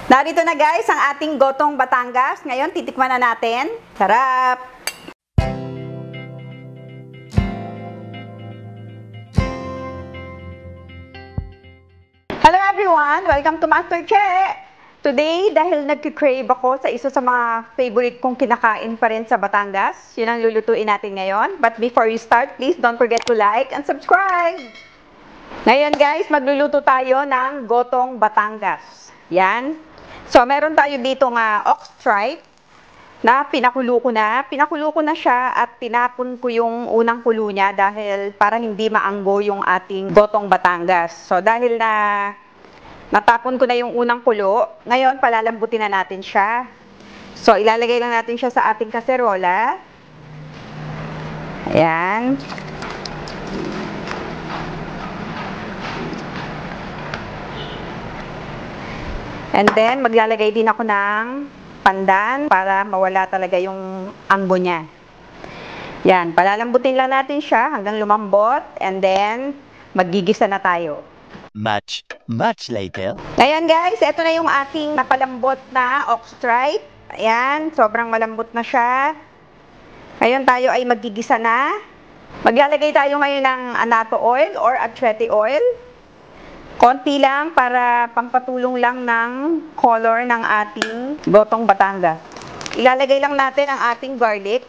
Narito na guys ang ating gotong Batangas. Ngayon, titikman na natin. Sarap! Hello everyone! Welcome to Master Che! Today, dahil nagki-crave ako sa isa sa mga favorite kong kinakain pa rin sa Batangas, yun ang lulutuin natin ngayon. But before we start, please don't forget to like and subscribe! Ngayon guys, magluluto tayo ng gotong Batangas. Yan. So, meron tayo dito nga ox tripe na pinakulo ko na. Pinakulo ko na siya at tinapon ko yung unang kulo niya dahil para hindi maanggo yung ating gotong Batangas. So, dahil na natapon ko na yung unang kulo, ngayon palalambutin na natin siya. So, ilalagay lang natin siya sa ating kaserola. Ayan. And then, maglalagay din ako ng pandan para mawala talaga yung anggo niya. Yan, palalambutin lang natin siya hanggang lumambot. And then, maggigisa na tayo. Much later. Ngayon guys, ito na yung ating napalambot na ox tripe. Ayan, sobrang malambot na siya. Ngayon tayo ay maggigisa na. Maglalagay tayo ngayon ng annatto oil or achete oil. Konti lang para pampatulong lang ng color ng ating gotong Batangas. Ilalagay lang natin ang ating garlic.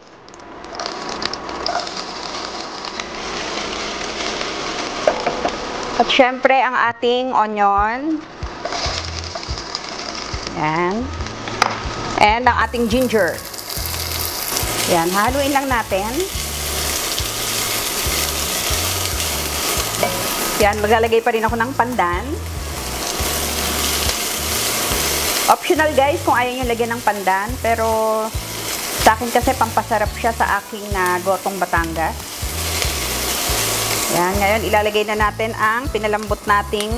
At syempre ang ating onion. Yan. And ang ating ginger. Yan, haluin lang natin. Yan, maglalagay pa rin ako ng pandan. Optional guys kung ayaw nyo lagyan ng pandan. Pero sa akin kasi pampasarap siya sa aking gotong Batangas. Yan, ngayon ilalagay na natin ang pinalambot nating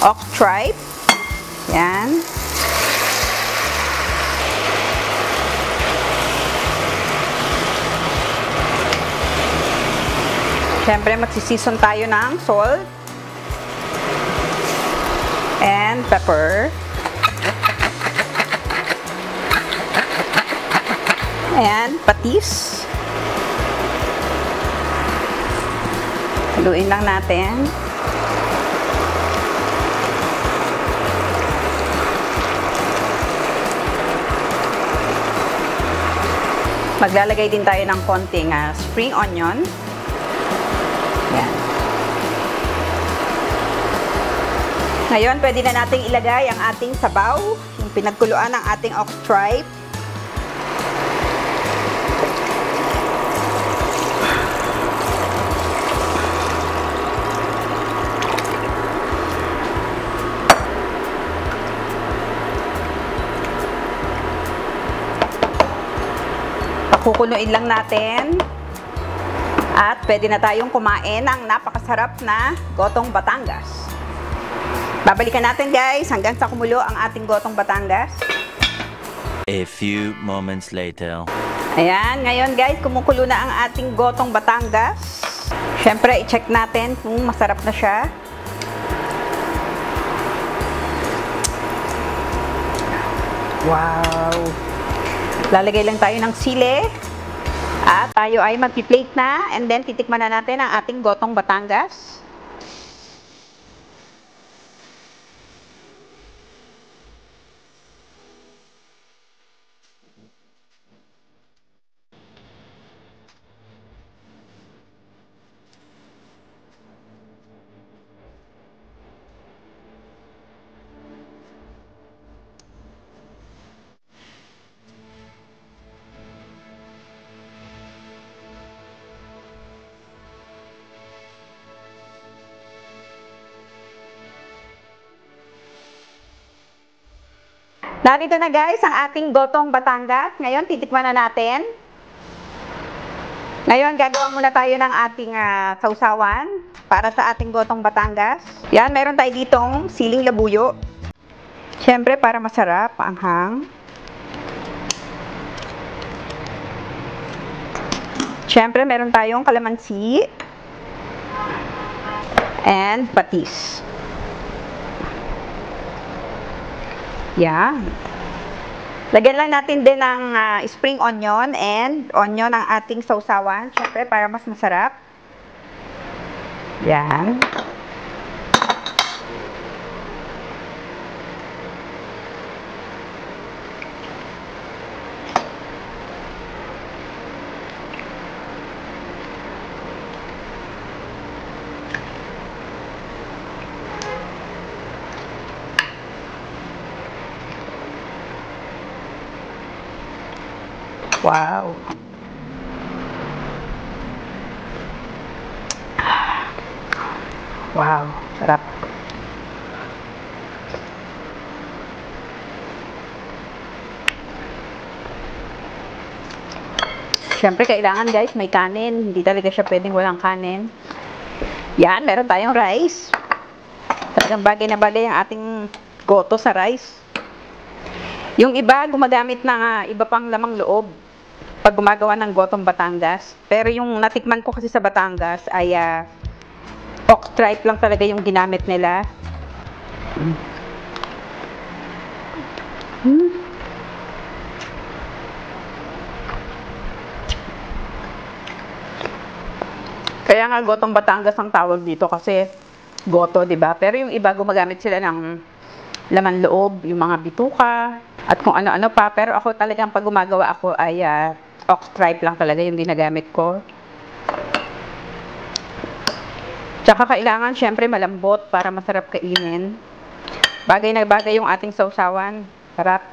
ox tripe. Yan. Siyempre, magsisison tayo ng salt and pepper. Ayan, patis. Haluin lang natin. Maglalagay din tayo ng konting spring onion. Yan. Ngayon, pwede na nating ilagay ang ating sabaw, yung pinagkuluan ng ating ox tripe. Pakukuluin lang natin. At pwede na tayong kumain ng napakasarap na gotong Batangas. Babalikan natin guys hanggang sa kumulo ang ating gotong Batangas. A few moments later. Ayan, ngayon guys, kumukulo na ang ating gotong Batangas. Siyempre, i-check natin kung masarap na siya. Wow! Lalagay lang tayo ng sili. At tayo ay magpi-plate na and then titikman na natin ang ating gotong Batangas. Narito na guys ang ating gotong Batangas. Ngayon, titikman na natin. Ngayon, gagawa muna tayo ng ating sausawan para sa ating gotong Batangas. Yan, meron tayo ditong siling labuyo. Siyempre, para masarap, anghang. Siyempre, meron tayong kalamansi and patis. Yan. Lagyan lang natin din ng spring onion and onion ang ating sausawan. Siyempre, para mas masarap. Yan. Wow. Wow, sarap. Siyempre, kailangan guys, may kanin. Hindi talaga siya pwedeng walang kanin. Yan, meron tayong rice. Talagang bagay na bagay ang ating goto sa rice. Yung iba, gumagamit ng iba pang lamang loob pag gumagawa ng gotong Batangas. Pero yung natikman ko kasi sa Batangas ay ox tripe lang talaga yung ginamit nila. Kaya nga gotong Batangas ang tawag dito kasi goto, 'di ba? Pero yung iba gumagamit sila ng laman loob, yung mga bituka at kung ano-ano pa. Pero ako talagang pag gumagawa ako ay ox tripe lang talaga yung ginagamit ko. Tsaka kailangan syempre malambot para masarap kainin. Bagay na bagay yung ating sausawan. Sarap.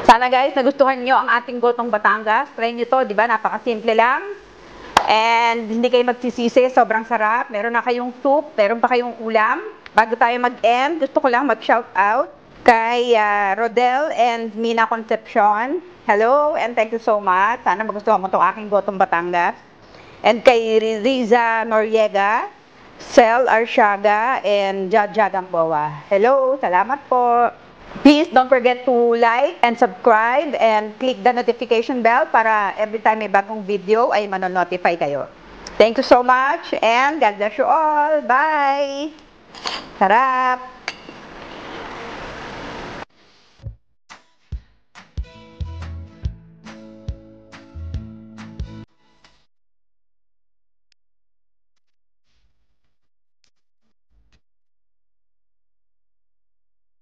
Sana guys, nagustuhan nyo ang ating gotong Batangas. Try nyo to, di ba? Napakasimple lang. And hindi kayo magsisisi, sobrang sarap. Meron na kayong soup, meron pa kayong ulam. Bago tayo mag-end, gusto ko lang mag-shout out kay Rodel and Mina Concepcion. Hello and thank you so much. Sana magustuhan mo itong aking gotong Batangas. And kay Riza Noriega, Sel Arsiaga, and Jaja Gamboa. Hello, salamat po. Please don't forget to like and subscribe and click the notification bell para every time may bagong video ay manonotify kayo. Thank you so much and God bless you all. Bye! Sarap!